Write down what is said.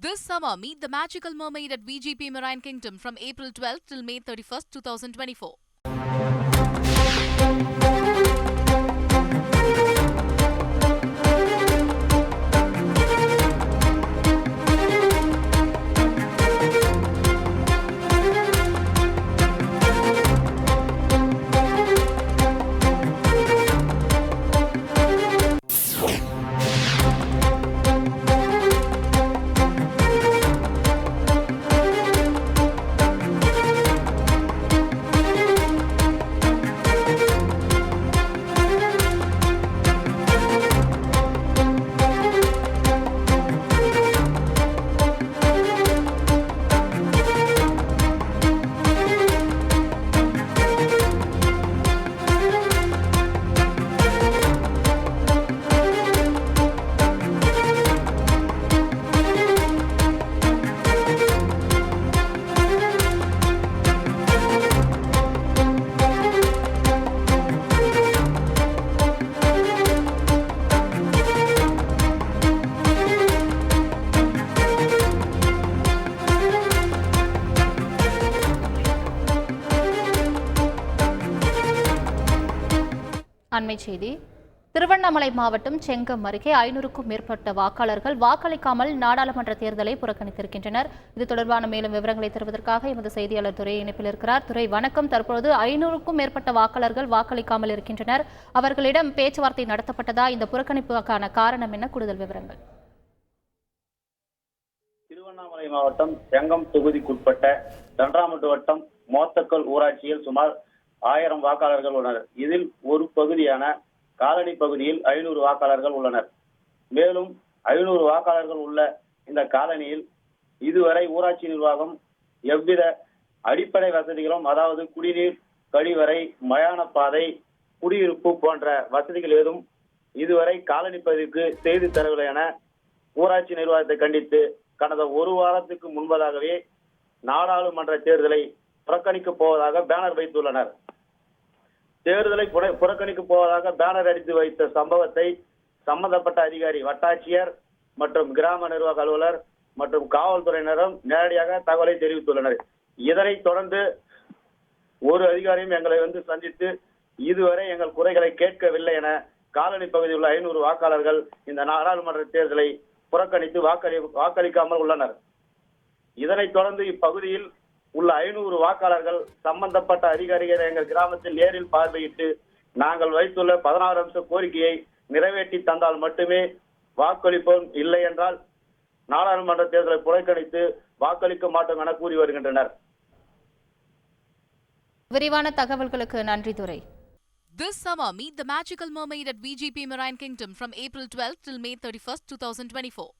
This summer, meet the magical mermaid at VGP Marine Kingdom from April 12th till May 31st, 2024. அண்மை செய்தி. திருவண்ணாமலை மாவட்டம் செங்கம் அருகே 500க்கும் மேற்பட்ட வாக்காளர்கள் வாக்களிக்காமல் நாடாளுமன்ற தேர்தலை புறக்கணித்திருக்கின்றனர். இது தொடர்பான மேலும் விவரங்களை தருவதற்காக எமது செய்தியாளர் துரை இணைப்பில் இருக்கிறார். துரை, வணக்கம். தற்பொழுது 500க்கும் மேற்பட்ட வாக்காளர்கள் வாக்களிக்காமல் இருக்கின்றனர். அவர்களிடம் பேச்சுவார்த்தை நடத்தப்பட்டதா? இந்த புறக்கணிப்புக்கான காரணம் என்ன? கூடுதல் விவரங்கள். திருவண்ணாமலை மாவட்டம் செங்கம் தொகுதிக்குட்பட்ட தண்டராமட்டு வட்டம் மோத்தக்கல் ஊராட்சியில் சுமார் 1000 வாக்காளர்கள் உள்ளனர். இதில் ஒரு பகுதியான காலனி பகுதியில் 500 வாக்காளர்கள் உள்ளனர். மேலும் 500 வாக்காளர்கள் உள்ள இந்த காலனியில் இதுவரை ஊராட்சி நிர்வாகம் எவ்வித அடிப்படை வசதிகளும், அதாவது குடிநீர், கழிவறை, மயான பாதை, குடியிருப்பு போன்ற வசதிகள் ஏதும் இதுவரை காலனி பகுதிக்கு செய்து தரவில்லை என ஊராட்சி நிர்வாகத்தை கண்டித்து கடந்த ஒரு வாரத்துக்கு முன்பதாகவே நாடாளுமன்ற தேர்தலை புறக்கணிக்கப் போவதாக பேனர் வைத்துள்ளனர். தேர்தலை புறக்கணிக்கப் போவதாக பேனர் அடித்து வைத்த சம்பவத்தை சம்பந்தப்பட்ட அதிகாரி, வட்டாட்சியர் மற்றும் கிராம நிர்வாக அலுவலர் மற்றும் காவல்துறையினரும் நேரடியாக தகவலை தெரிவித்துள்ளனர். இதனைத் தொடர்ந்து ஒரு அதிகாரியும் எங்களை சந்தித்து இதுவரை எங்கள் குறைகளை கேட்கவில்லை என காலனி பகுதியில் உள்ள 500 வாக்காளர்கள் இந்த நாடாளுமன்ற தேர்தலை புறக்கணித்து வாக்களிக்காமல் உள்ளனர். இதனைத் தொடர்ந்து இப்பகுதியில் உள்ள 500 வாக்காளர்கள் சம்பந்தப்பட்ட அதிகாரிகளை எங்கள் கிராமத்தில் நேரில் பார்வையிட்டு நாங்கள் வைத்துள்ள 16 அம்ச கோரிக்கையை நிறைவேற்றி தந்தால் மட்டுமே வாக்களிப்போம், இல்லை என்றால் நாடாளுமன்ற தேர்தலை புறக்கணித்து வாக்களிக்க மாட்டோம் என கூறி வருகின்றனர். விரிவான தகவல்களுக்கு நன்றி துரை. This summer, meet the magical mermaid at VGP Marine Kingdom from April 12th till May 31st, 2024.